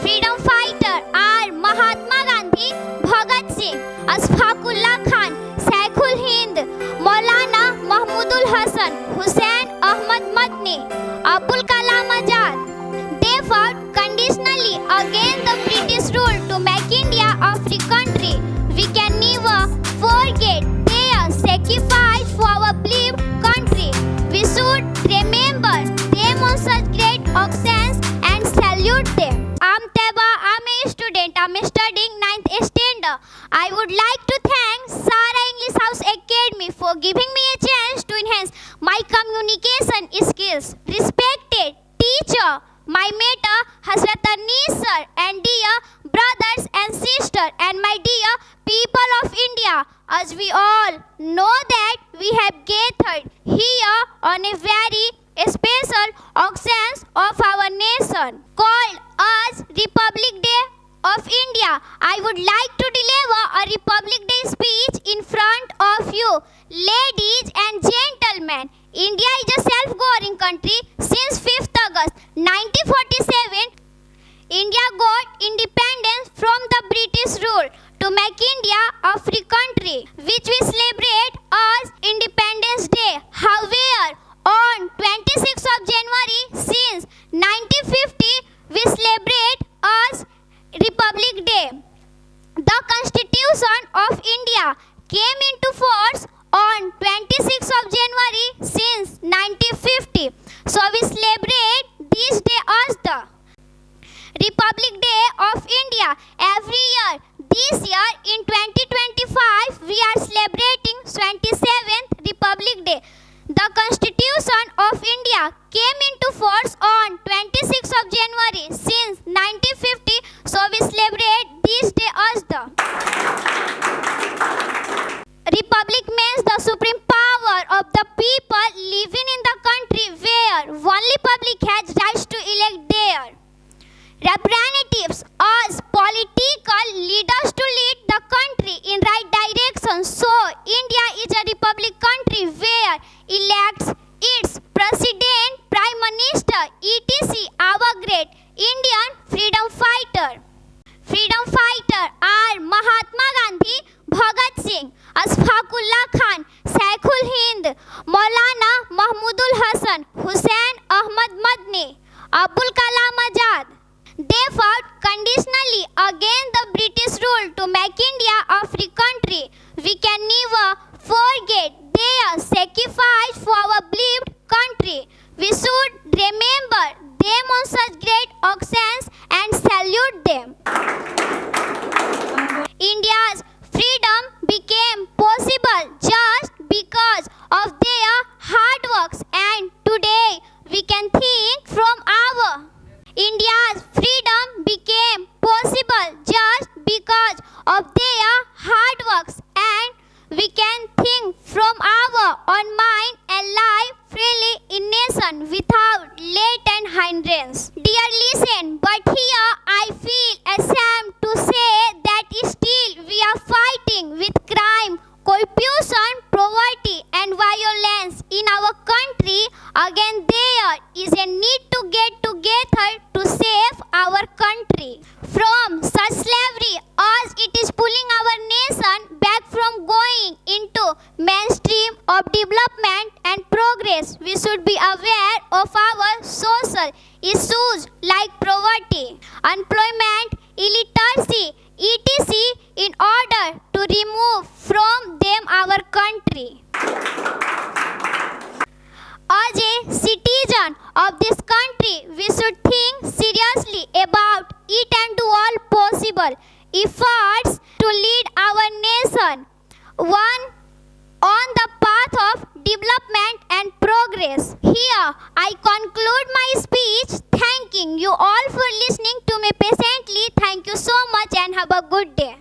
freedom fighter are Mahatma Gandhi, Bhagat Singh, Ashfaqullah Khan, Saikhul Hind, Maulana Mahmudul Hasan, Hussain Ahmad Madni, Abul Kalam Azad. They fought conditionally against the British rule to make India a free country. We can never forget their sacrifice for our beloved country. We should remember them on such great occasions and salute them. I'm Teba, I'm a student, I'm studying 9th standard. I would like to thank Sara English House Academy for giving me a chance to enhance my communication skills. Respected teacher, my mentor Hazrat Nisar, and dear brothers and sisters, and my dear people of India, as we all know that we have gathered here on a very special occasion of our nation called as Republic Day of India. I would like to deliver a Republic Day speech in front of you, ladies and gentlemen. India is a self-governing country since 5th August 1947. India got independence from the British rule to make India a free country, which we celebrate as Independence Day. However, on 26th of January since 1950, we celebrate as Republic Day. The Constitution of India came into force on 26th of January since 1950. So we celebrate this day as the Republic Day of India every year. This year in 2025 we are celebrating 27th Republic Day. The Constitution of India came into force on 26th of January since 1950. So we celebrate this day as the Republic means the supreme power of the people living in the country where only public has rights to elect their representatives as political leaders to lead the country in right direction. So India is a republic country where elects its president, prime minister, etc. Our great Indian freedom fighter. Freedom fighter are Mahatma Gandhi, Bhagat Singh, Ashfaqullah Khan, Saikhul Hind, Maulana Mahmudul Hasan, Hussain Ahmad Madni, Abul Kalam Azad. They fought conditionally against the British rule to make India a free country. We can never forget their sacrifice for our beloved country. We should remember them on such great occasions and salute them. India's freedom became possible just because of their hard works, and today we can think from our India's freedom became possible just because of their hard works, and we can think from our own mind and live freely in nation without let and hindrance. Dear listen, but here I feel ashamed to say that still we are fighting with crime, corruption, poverty and violence in our country. Again there is a need to get together to save our country from such slavery as it is pulling our nation back from going into mainstream of development and progress. We should be aware of our social issues like poverty, unemployment, illiteracy, etc. in order to remove from them our country. As a citizen of this country, we should think seriously about it and do all possible efforts to lead our nation on the path of development and progress. Here I conclude my speech, thanking you all for listening to me patiently. Thank you so much and have a good day.